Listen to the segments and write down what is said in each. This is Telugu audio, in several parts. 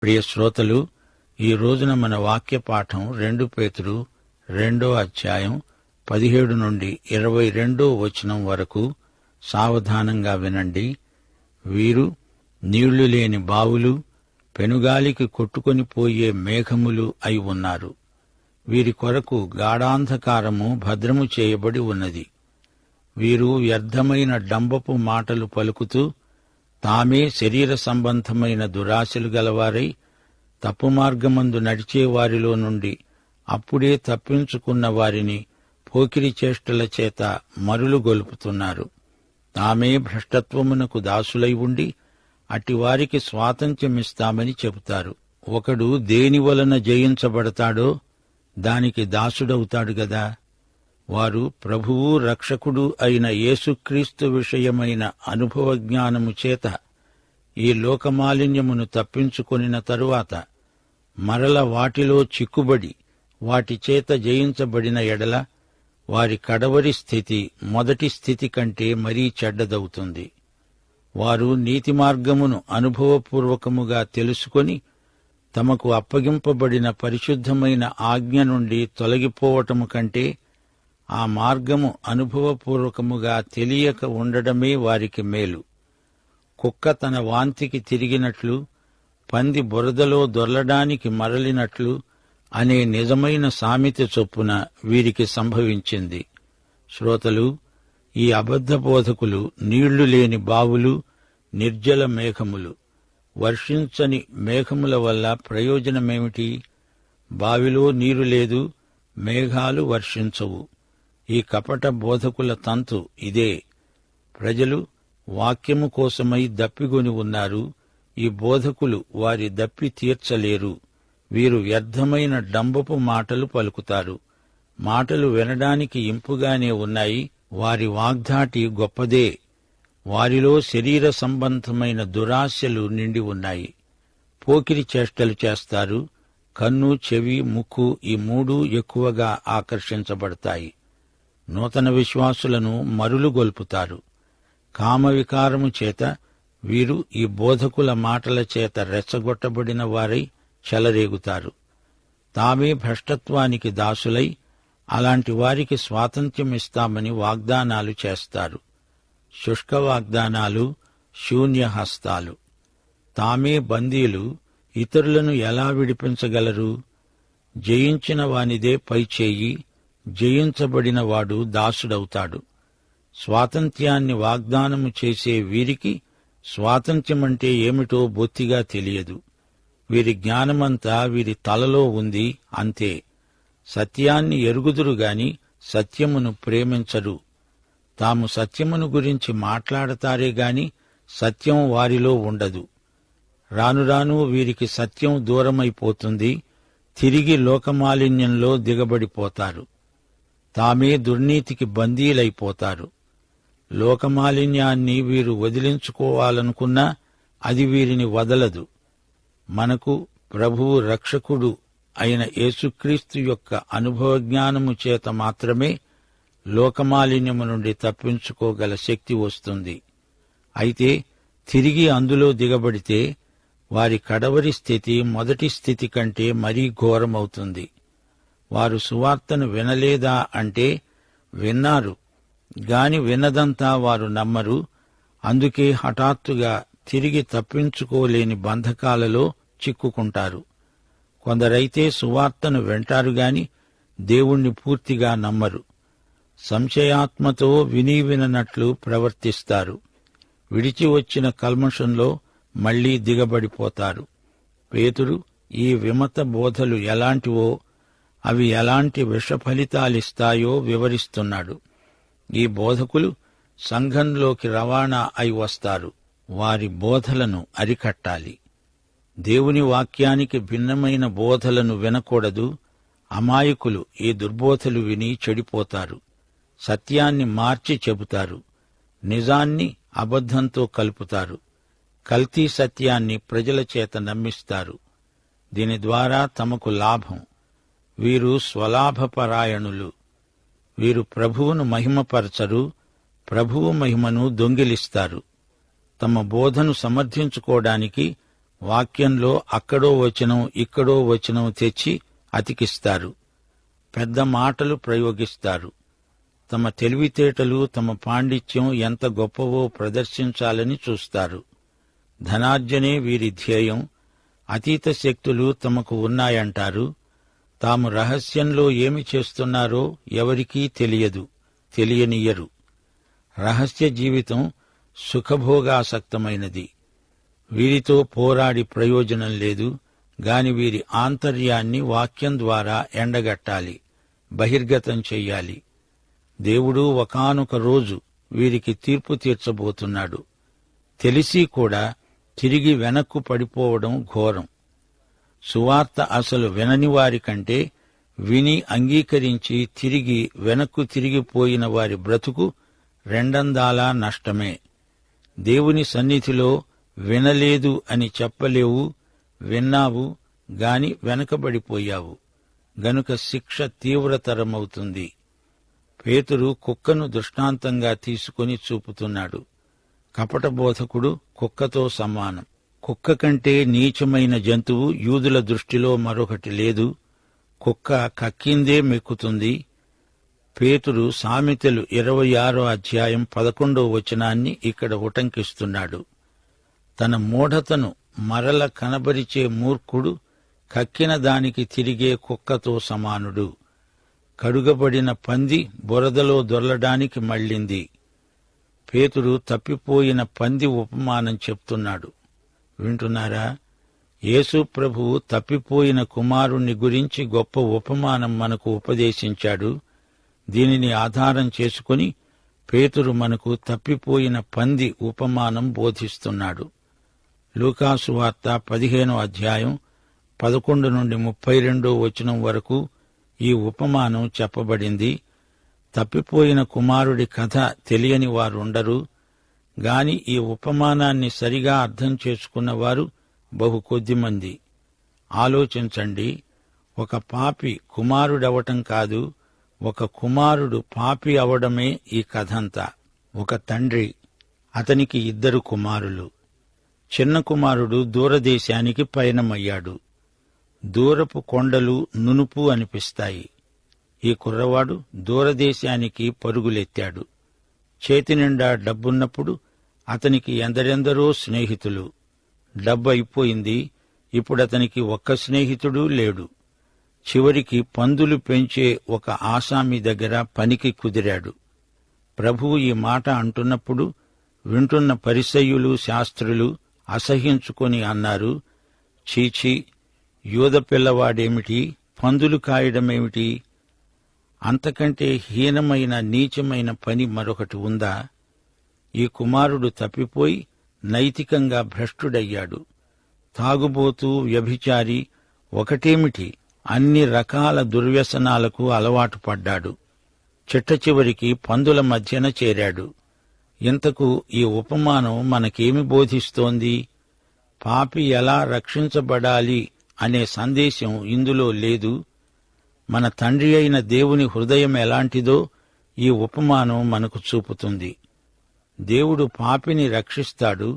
ప్రియ శ్రోతలు, ఈ రోజున మన వాక్య పాఠం 2 పేతురు 2:17 నుండి 22 వరకు. సావధానంగా వినండి. వీరు నీళ్లు లేని బావులు, పెనుగాలికి కొట్టుకొని పోయే మేఘములు అయి ఉన్నారు. వీరి కొరకు గాఢాంధకారము భద్రము చేయబడి ఉన్నది. వీరు వ్యర్థమైన డంబపు మాటలు పలుకుతూ తామే శరీర సంబంధమైన దురాశలు గలవారై తప్పు మార్గమందు నడిచే వారిలో నుండి అప్పుడే తప్పించుకున్న వారిని పోకిరి చేష్టల చేత మరులుగొల్పుతున్నారు. తామే భ్రష్టత్వమునకు దాసులై ఉండి అటివారికి స్వాతంత్ర్యమిస్తామని చెబుతారు. ఒకడు దేని వలన జయించబడతాడో దానికి దాసుడవుతాడు గదా. వారు ప్రభువు రక్షకుడు అయిన యేసుక్రీస్తు విషయమైన అనుభవ జ్ఞానము చేత ఈ లోకమాలిన్యమును తప్పించుకొనిన తరువాత మరల వాటిలో చిక్కుబడి వాటి చేత జయించబడిన ఎడల వారి కడవరి స్థితి మొదటి స్థితి కంటే మరీ చెడ్డదవుతుంది. వారు నీతి మార్గమును అనుభవపూర్వకముగా తెలుసుకొని తమకు అప్పగింపబడిన పరిశుద్ధమైన ఆజ్ఞ నుండి తొలగిపోవటము కంటే ఆ మార్గము అనుభవపూర్వకముగా తెలియక ఉండడమే వారికి మేలు. కుక్క తన వాంతికి తిరిగినట్లు, పంది బురదలో దొర్లడానికి మరలినట్లు అనే నిజమైన సామెత చొప్పున వీరికి సంభవించింది. శ్రోతలు, ఈ అబద్ధ బోధకులు నీళ్లు లేని బావులు, నిర్జల మేఘములు. వర్షించని మేఘముల వల్ల ప్రయోజనమేమిటి? బావిలో నీరు లేదు, మేఘాలు వర్షించవు. ఈ కపట బోధకుల తంతు ఇదే. ప్రజలు వాక్యము కోసమై దప్పిగొని ఉన్నారు. ఈ బోధకులు వారి దప్పి తీర్చలేరు. వీరు వ్యర్థమైన డంబపు మాటలు పలుకుతారు. మాటలు వినడానికి ఇంపుగానే ఉన్నాయి, వారి వాగ్ధాటి గొప్పదే. వారిలో శరీర సంబంధమైన దురాశలు నిండి ఉన్నాయి. పోకిరి చేష్టలు చేస్తారు. కన్ను, చెవి, ముక్కు ఈ మూడూ ఎక్కువగా ఆకర్షించబడతాయి. నూతన విశ్వాసులను మరులుగొల్పుతారు. కామవికారము చేత వీరు ఈ బోధకుల మాటల చేత రెచ్చగొట్టబడిన వారై చెలరేగుతారు. తామే భ్రష్టత్వానికి దాసులై అలాంటి వారికి స్వాతంత్ర్యమిస్తామని వాగ్దానాలు చేస్తారు. శుష్క వాగ్దానాలు, శూన్యహస్తాలు. తామే బందీలు, ఇతరులను ఎలా విడిపించగలరు? జయించిన వానిదే పైచేయి, జయించబడిన వాడు దాసుడవుతాడు. స్వాతంత్ర్యాన్ని వాగ్దానము చేసే వీరికి స్వాతంత్ర్యమంటే ఏమిటో బొత్తిగా తెలియదు. వీరి జ్ఞానమంతా వీరి తలలో ఉంది, అంతే. సత్యాన్ని ఎరుగుదురుగాని సత్యమును ప్రేమించరు. తాము సత్యమును గురించి మాట్లాడతారే గాని సత్యం వారిలో ఉండదు. రాను రాను వీరికి సత్యం దూరమైపోతుంది. తిరిగి లోకమాలిన్యంలో దిగబడిపోతారు. తామే దుర్నీతికి బందీలైపోతారు. లోకమాలిన్యాన్ని వీరు వదిలించుకోవాలనుకున్నా అది వీరిని వదలదు. మనకు ప్రభువు రక్షకుడు అయిన యేసుక్రీస్తు యొక్క అనుభవ జ్ఞానము చేత మాత్రమే లోకమాలిన్యము నుండి తప్పించుకోగల శక్తి వస్తుంది. అయితే తిరిగి అందులో దిగబడితే వారి కడవరి స్థితి మొదటి స్థితి కంటే మరీ ఘోరమవుతుంది. వారు సువార్తను వినలేదా అంటే విన్నారు గాని విన్నదంతా వారు నమ్మరు. అందుకే హఠాత్తుగా తిరిగి తప్పించుకోలేని బంధకాలలో చిక్కుకుంటారు. కొందరైతే సువార్తను వింటారు గాని దేవుణ్ణి పూర్తిగా నమ్మరు. సంశయాత్మతో విననట్లు ప్రవర్తిస్తారు. విడిచి వచ్చిన కల్మషంలో మళ్లీ దిగబడిపోతారు. పేతురు ఈ విమత బోధలు ఎలాంటివో, అవి ఎలాంటి విషఫలితాలిస్తాయో వివరిస్తున్నాడు. ఈ బోధకులు సంఘంలోకి రవాణా అయి వస్తారు. వారి బోధలను అరికట్టాలి. దేవుని వాక్యానికి భిన్నమైన బోధలను వినకూడదు. అమాయకులు ఈ దుర్బోధలు విని చెడిపోతారు. సత్యాన్ని మార్చి చెబుతారు. నిజాన్ని అబద్ధంతో కలుపుతారు. కల్తీ సత్యాన్ని ప్రజల చేత నమ్మిస్తారు. దీని ద్వారా తమకు లాభం. వీరు స్వలాభపరాయణులు. వీరు ప్రభువును మహిమపరచరు, ప్రభువు మహిమను దొంగిలిస్తారు. తమ బోధను సమర్థించుకోవడానికి వాక్యంలో అక్కడో వచనం ఇక్కడో వచనం తెచ్చి అతికిస్తారు. పెద్ద మాటలు ప్రయోగిస్తారు. తమ తెలివితేటలు, తమ పాండిత్యం ఎంత గొప్పవో ప్రదర్శించాలని చూస్తారు. ధనార్జనే వీరి ధ్యేయం. అతీత శక్తులు తమకు ఉన్నాయంటారు. తాము రహస్యంలో ఏమి చేస్తున్నారో ఎవరికీ తెలియనియ్యరు. రహస్య జీవితం సుఖభోగాసక్తమైనది. వీరితో పోరాడి ప్రయోజనం లేదు గాని వీరి ఆంతర్యాన్ని వాక్యం ద్వారా ఎండగట్టాలి, బహిర్గతం చెయ్యాలి. దేవుడు ఒకానొక రోజు వీరికి తీర్పు తీర్చబోతున్నాడు. తెలిసి కూడా తిరిగి వెనక్కు పడిపోవడం ఘోరం. సువార్త అసలు వినని వారి కంటే విని అంగీకరించి వెనక్కు తిరిగిపోయిన వారి బ్రతుకు రెండందాలా నష్టమే. దేవుని సన్నిధిలో వినలేదు అని చెప్పలేవు, విన్నావు గాని వెనకబడిపోయావు గనుక శిక్ష తీవ్రతరమవుతుంది. పేతురు కుక్కను దృష్టాంతంగా తీసుకుని చూపుతున్నాడు. కపట బోధకుడు కుక్కతో సమానం. కుక్క కంటే నీచమైన జంతువు యూదుల దృష్టిలో మరొకటి లేదు. కుక్క కక్కిందే మెక్కుతుంది. పేతురు సామెతలు 26వ అధ్యాయం 11వ వచనాన్ని ఇక్కడ ఉటంకిస్తున్నాడు. తన మూఢతను మరల కనబరిచే మూర్ఖుడు కక్కిన దానికి తిరిగే కుక్కతో సమానుడు. కడుగబడిన పంది బురదలో దొర్లడానికి మళ్ళింది. పేతురు తప్పిపోయిన పంది ఉపమానం చెప్తున్నాడు. వింటున్నారా? యేసు ప్రభువు తప్పిపోయిన కుమారుణ్ణి గురించి గొప్ప ఉపమానం మనకు ఉపదేశించాడు. దీనిని ఆధారం చేసుకుని పేతురు మనకు తప్పిపోయిన పంది ఉపమానం బోధిస్తున్నాడు. లూకాసు వార్త 15వ అధ్యాయం 11 నుండి 32వ వచనం వరకు ఈ ఉపమానం చెప్పబడింది. తప్పిపోయిన కుమారుడి కథ తెలియని వారుండరు గాని ఈ ఉపమానాన్ని సరిగా అర్థం చేసుకున్నవారు బహు కొద్దిమంది. ఆలోచించండి. ఒక పాపి కుమారుడవటం కాదు, ఒక కుమారుడు పాపి అవడమే ఈ కథంతా. ఒక తండ్రి, అతనికి 2 కుమారులు. చిన్న కుమారుడు దూరదేశానికి పయనమయ్యాడు. దూరపు కొండలు నునుపు అనిపిస్తాయి. ఈ కుర్రవాడు దూరదేశానికి పరుగులెత్తాడు. చేతినిండా డబ్బున్నప్పుడు అతనికి ఎందరెందరో స్నేహితులు. డబ్బయిపోయింది. ఇప్పుడతనికి ఒక్క స్నేహితుడూ లేడు. చివరికి పందులు పెంచే ఒక ఆసామి దగ్గర పనికి కుదిరాడు. ప్రభువు ఈ మాట అంటున్నప్పుడు వింటున్న పరిసయ్యులు, శాస్త్రులు అసహ్యించుకొని అన్నారు, చీచీ, యూద పిల్లవాడేమిటి, పందులు కాయడమేమిటి? అంతకంటే హీనమైన నీచమైన పని మరొకటి ఉందా? ఈ కుమారుడు తప్పిపోయి నైతికంగా భ్రష్టుడయ్యాడు. తాగుబోతూ, వ్యభిచారి, ఒకటేమిటి అన్ని రకాల దుర్వ్యసనాలకు అలవాటు పడ్డాడు. చిట్టచివరికి పందుల మధ్యన చేరాడు. ఇంతకు ఈ ఉపమానం మనకేమి బోధిస్తోంది? పాపి ఎలా రక్షించబడాలి అనే సందేశం ఇందులో లేదు. మన తండ్రి అయిన దేవుని హృదయం ఎలాంటిదో ఈ ఉపమానం మనకు చూపుతుంది. దేవుడు పాపిని రక్షిస్తాడు.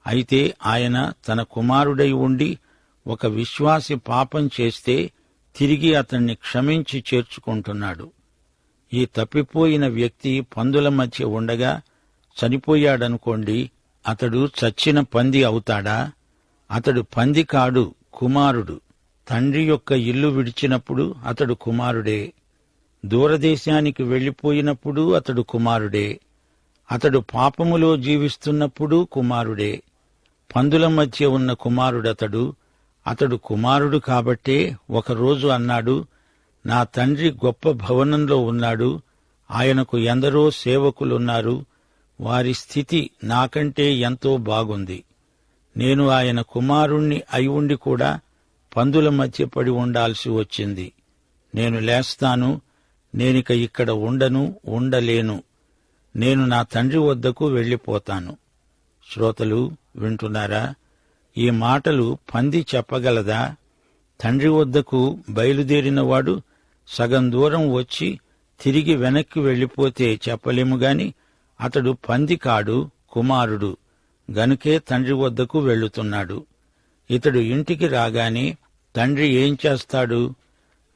అయితే ఆయన తన కుమారుడై ఉండి ఒక విశ్వాసి పాపం చేస్తే తిరిగి అతన్ని క్షమించి చేర్చుకుంటున్నాడు. ఈ తప్పిపోయిన వ్యక్తి పందుల మధ్య ఉండగా చనిపోయాడనుకోండి, అతడు చచ్చిన పంది అవుతాడా? అతడు పంది కాడు, కుమారుడు. తండ్రి యొక్క ఇల్లు విడిచినప్పుడు అతడు కుమారుడే. దూరదేశానికి వెళ్లిపోయినప్పుడు అతడు కుమారుడే. అతడు పాపములో జీవిస్తున్నప్పుడు కుమారుడే. పందుల మధ్య ఉన్న కుమారుడతడు. అతడు కుమారుడు కాబట్టే ఒకరోజు అన్నాడు, నా తండ్రి గొప్ప భవనంలో ఉన్నాడు, ఆయనకు ఎందరో సేవకులున్నారు, వారి స్థితి నాకంటే ఎంతో బాగుంది. నేను ఆయన కుమారుణ్ణి అయి ఉండి కూడా పందుల మధ్య పడి ఉండాల్సి వచ్చింది. నేను లేస్తాను, నేనిక ఇక్కడ ఉండలేను. నేను నా తండ్రి వద్దకు వెళ్లిపోతాను. శ్రోతలు వింటున్నారా? ఈ మాటలు పంది చెప్పగలదా? తండ్రి వద్దకు బయలుదేరినవాడు సగం దూరం వచ్చి తిరిగి వెనక్కి వెళ్లిపోతే చెప్పలేము గాని అతడు పంది కాడు, కుమారుడు గనుకే తండ్రి వద్దకు వెళ్లుతున్నాడు. ఇతడు ఇంటికి రాగానే తండ్రి ఏం చేస్తాడు?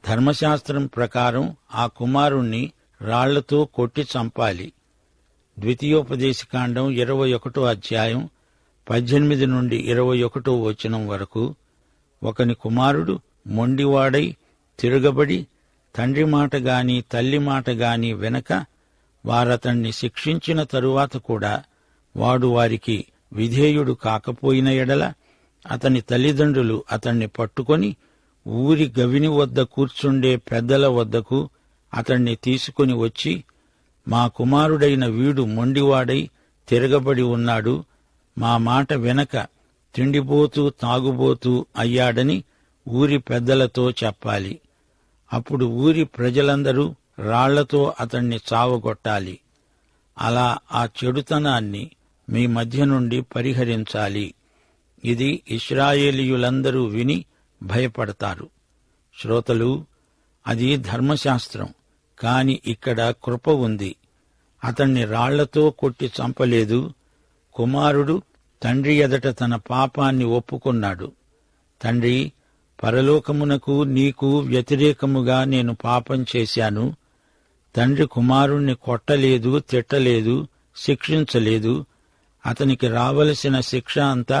ధర్మశాస్త్రం ప్రకారం ఆ కుమారుణ్ణి రాళ్లతో కొట్టి చంపాలి. ద్వితీయోపదేశకాండం 21వ అధ్యాయం 18 నుండి 21వ వచనం వరకు. ఒకని కుమారుడు మొండివాడై తిరగబడి తండ్రి మాట గాని తల్లి మాట గాని వెనక వారతణ్ణి శిక్షించిన తరువాత కూడా వాడు వారికి విధేయుడు కాకపోయిన ఎడల అతని తల్లిదండ్రులు అతణ్ణి పట్టుకొని ఊరి గవిని వద్ద కూర్చుండే పెద్దల వద్దకు అతణ్ణి తీసుకుని వచ్చి, మా కుమారుడైన వీడు మొండివాడై తిరగబడి ఉన్నాడు, మా మాట వెనక తిండిపోతూ తాగుబోతూ అయ్యాడని ఊరి పెద్దలతో చెప్పాలి. అప్పుడు ఊరి ప్రజలందరూ రాళ్లతో అతణ్ణి చావగొట్టాలి. అలా ఆ చెడుతనాన్ని మీ మధ్య నుండి పరిహరించాలి. ఇది ఇశ్రాయేలీయులందరూ విని భయపడతారు. శ్రోతలు, అది ధర్మశాస్త్రం, కాని ఇక్కడ కృప ఉంది. అతణ్ణి రాళ్లతో కొట్టి చంపలేదు. కుమారుడు తండ్రి ఎదట తన పాపాన్ని ఒప్పుకున్నాడు. తండ్రి, పరలోకమునకు నీకు వ్యతిరేకముగా నేను పాపం చేశాను. తండ్రి కుమారుణ్ణి కొట్టలేదు, తిట్టలేదు, శిక్షించలేదు. అతనికి రావలసిన శిక్ష అంతా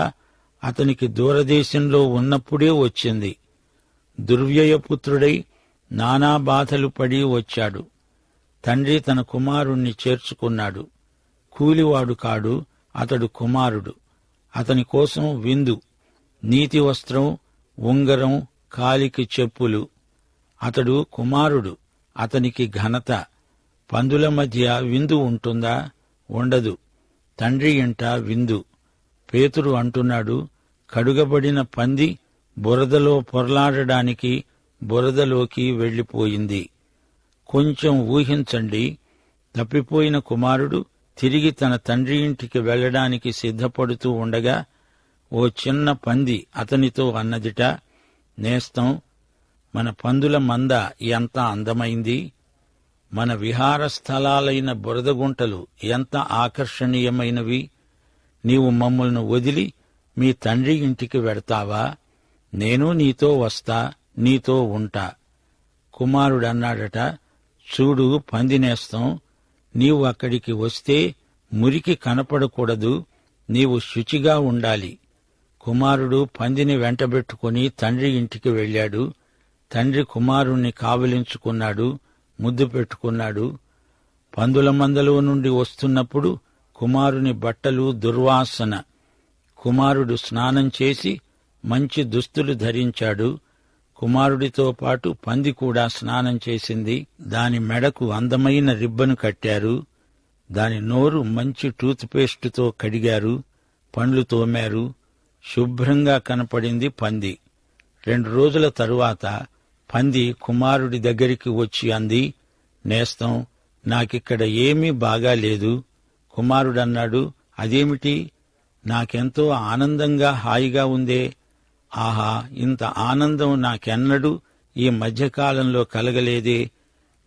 అతనికి దూరదేశంలో ఉన్నప్పుడే వచ్చింది. దుర్వ్యయపుత్రుడై నానా బాధలు పడి వచ్చాడు. తండ్రి తన కుమారుణ్ణి చేర్చుకున్నాడు. కూలివాడు కాడు, అతడు కుమారుడు. అతని కోసం విందు, నీతి వస్త్రం, ఉంగరం, కాలికి చెప్పులు. అతడు కుమారుడు, అతనికి ఘనత. పందుల మధ్య విందు ఉంటుందా? ఉండదు. తండ్రి ఇంట విందు. పేతురు అంటున్నాడు, కడుగబడిన పంది బురదలో పొర్లాడడానికి బురదలోకి వెళ్లిపోయింది. కొంచెం ఊహించండి. తప్పిపోయిన కుమారుడు తిరిగి తన తండ్రి ఇంటికి వెళ్లడానికి సిద్ధపడుతూ ఉండగా ఓ చిన్న పంది అతనితో అన్నదిట, నేస్తం, మన పందుల మంద ఎంత అందమైంది, మన విహార స్థలాలైన బురదగుంటలు ఎంత ఆకర్షణీయమైనవి. నీవు మమ్మల్ని వదిలి మీ తండ్రి ఇంటికి వెడతావా? నేను నీతో వస్తా, నీతో ఉంటా. కుమారుడన్నాడట, చూడు పందినేస్తం, నీవు అక్కడికి వస్తే మురికి కనపడకూడదు, నీవు శుచిగా ఉండాలి. కుమారుడు పందిని వెంటబెట్టుకుని తండ్రి ఇంటికి వెళ్లాడు. తండ్రి కుమారుణ్ణి కావలించుకున్నాడు, ముద్దు పెట్టుకున్నాడు. పందుల మందలో నుండి వస్తున్నప్పుడు కుమారుని బట్టలు దుర్వాసన. కుమారుడు స్నానం చేసి మంచి దుస్తులు ధరించాడు. కుమారుడితో పాటు పంది కూడా స్నానం చేసింది. దాని మెడకు అందమైన రిబ్బను కట్టారు. దాని నోరు మంచి టూత్పేస్టుతో కడిగారు, పండ్లు తోమారు. శుభ్రంగా కనపడింది పంది. 2 రోజుల తరువాత పంది కుమారుడి దగ్గరికి వచ్చి అంది, నేస్తం, నాకిక్కడ ఏమీ బాగాలేదు. కుమారుడన్నాడు, అదేమిటి? నాకెంతో ఆనందంగా హాయిగా ఉందే. ఆహా, ఇంత ఆనందం నాకెన్నడూ ఈ మధ్యకాలంలో కలగలేదే.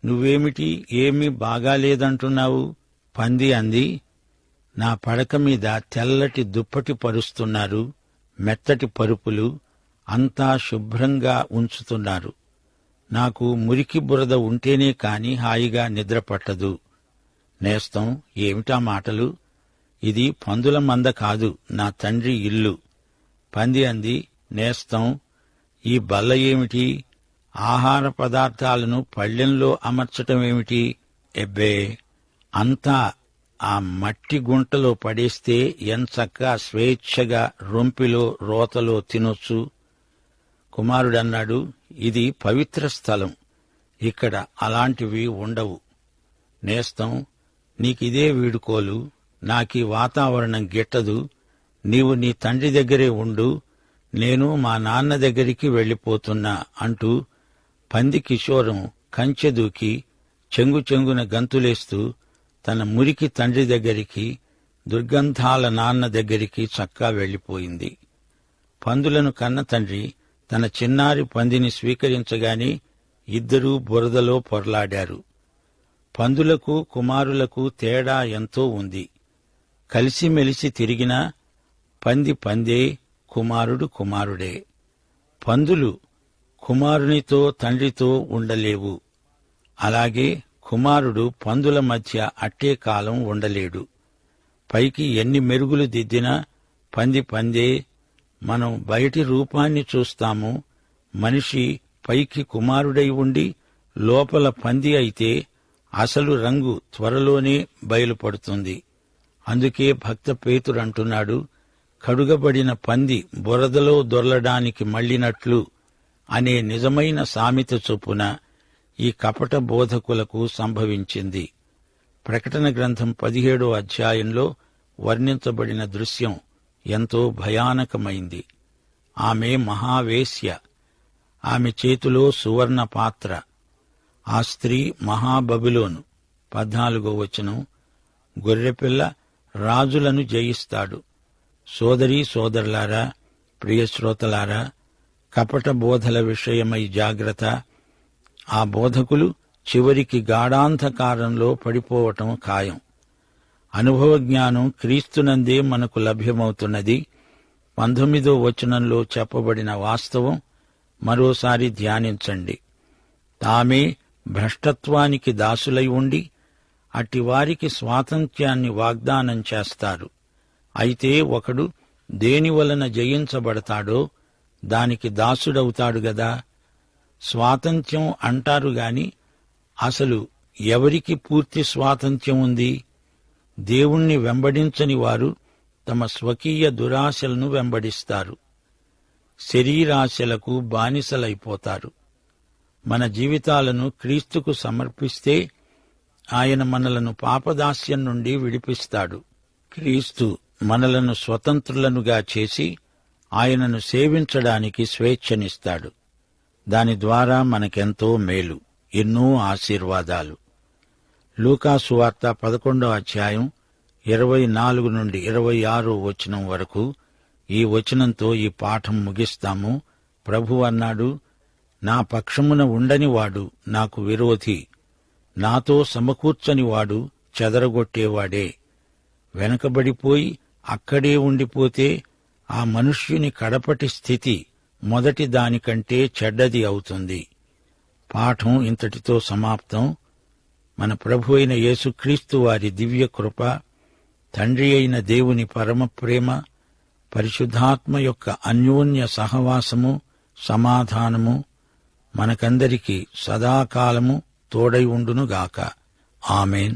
నువ్వేమిటి ఏమీ బాగాలేదంటున్నావు? పంది అంది, నా పడక మీద తెల్లటి దుప్పటి పరుస్తున్నారు, మెత్తటి పరుపులు, అంతా శుభ్రంగా ఉంచుతున్నారు. నాకు మురికి బురద ఉంటేనే కాని హాయిగా నిద్రపట్టదు. నేస్తం, ఏమిటా మాటలు? ఇది పందుల మంద కాదు, నా తండ్రి ఇల్లు. పంది అంది, నేస్తం, ఈ బల్ల ఏమిటి? ఆహార పదార్థాలను పళ్ళెంలో అమర్చటమేమిటి? ఎబ్బే, అంతా ఆ మట్టి గుంటలో పడేస్తే ఎంచక్కా స్వేచ్ఛగా రొంపిలో రోతలో తినొచ్చు. కుమారుడన్నాడు, ఇది పవిత్ర స్థలం, ఇక్కడ అలాంటివి ఉండవు. నేస్తం, నీకిదే వీడుకోలు, నాకీ వాతావరణం గిట్టదు. నీవు నీ తండ్రి దగ్గరే ఉండు, నేను మా నాన్న దగ్గరికి వెళ్లిపోతున్నా అంటూ పంది కిషోరం కంచె దూకి చెంగు చెంగున గంతులేస్తూ తన మురికి తండ్రి దగ్గరికి, దుర్గంధాల నాన్న దగ్గరికి చక్కా వెళ్లిపోయింది. పందులను కన్న తండ్రి తన చిన్నారి పందిని స్వీకరించగానే ఇద్దరూ బురదలో పొర్లాడారు. పందులకు కుమారులకు తేడా ఎంతో ఉంది. కలిసిమెలిసి తిరిగినా పంది పందే, కుమారుడు కుమారుడే. పందులు కుమారునితో తండ్రితో ఉండలేవు. అలాగే కుమారుడు పందుల మధ్య అట్టే కాలం ఉండలేడు. పైకి ఎన్ని మెరుగులు దిద్దినా పంది పందే. మనం బయటి రూపాన్ని చూస్తాము. మనిషి పైకి కుమారుడై ఉండి లోపల పంది అయితే అసలు రంగు త్వరలోనే బయలుపడుతుంది. అందుకే భక్త పేతురంటున్నాడు, కడుగబడిన పంది బురదలో దొర్లడానికి మళ్లినట్లు అనే నిజమైన సామెత చొప్పున ఈ కపట బోధకులకు సంభవించింది. ప్రకటన గ్రంథం 17వ అధ్యాయంలో వర్ణించబడిన దృశ్యం ఎంతో భయానకమైంది. ఆమె మహావేశ్య. ఆమె చేతిలో సువర్ణ పాత్ర. ఆ స్త్రీ మహాబబిలోను. 14వ వచనం, గొర్రెపిల్ల రాజులను జయిస్తాడు. సోదరీ సోదరులారా, ప్రియశ్రోతలారా, కపట బోధల విషయమై జాగ్రత్త. ఆ బోధకులు చివరికి గాఢాంధకారంలో పడిపోవటం ఖాయం. అనుభవ జ్ఞానం క్రీస్తునందే మనకు లభ్యమవుతున్నది. 19వ వచనంలో చెప్పబడిన వాస్తవం మరోసారి ధ్యానించండి. తామే భ్రష్టత్వానికి దాసులై ఉండి అట్టివారికి స్వాతంత్ర్యాన్ని వాగ్దానం చేస్తారు. అయితే ఒకడు దేనివలన జయించబడతాడో దానికి దాసుడవుతాడు గదా. స్వాతంత్ర్యం అంటారు గాని అసలు ఎవరికి పూర్తి స్వాతంత్ర్యం ఉంది? దేవుణ్ణి వెంబడించని వారు తమ స్వకీయ దురాశలను వెంబడిస్తారు. శరీరాశలకు బానిసలైపోతారు. మన జీవితాలను క్రీస్తుకు సమర్పిస్తే ఆయన మనలను పాపదాస్యం నుండి విడిపిస్తాడు. క్రీస్తు మనలను స్వతంత్రులనుగా చేసి ఆయనను సేవించడానికి స్వేచ్ఛనిస్తాడు. దాని ద్వారా మనకెంతో మేలు, ఎన్నో ఆశీర్వాదాలు. లూకాసు వార్త 11వ అధ్యాయం 24 నుండి 26 వచనం వరకు ఈ వచనంతో ఈ పాఠం ముగిస్తాము. ప్రభు అన్నాడు, నా పక్షమున ఉండనివాడు నాకు విరోధి, నాతో సమకూర్చనివాడు చెదరగొట్టేవాడే. వెనకబడిపోయి అక్కడే ఉండిపోతే ఆ మనుష్యుని కడపటి స్థితి మొదటి దానికంటే చెడ్డది అవుతుంది. పాఠం ఇంతటితో సమాప్తం. మన ప్రభు అయిన యేసుక్రీస్తు వారి దివ్య కృప, తండ్రి అయిన దేవుని పరమ ప్రేమ, పరిశుద్ధాత్మ యొక్క అన్యోన్య సహవాసము, సమాధానము మనకందరికీ సదాకాలము తోడై ఉండునుగాక. ఆమేన్.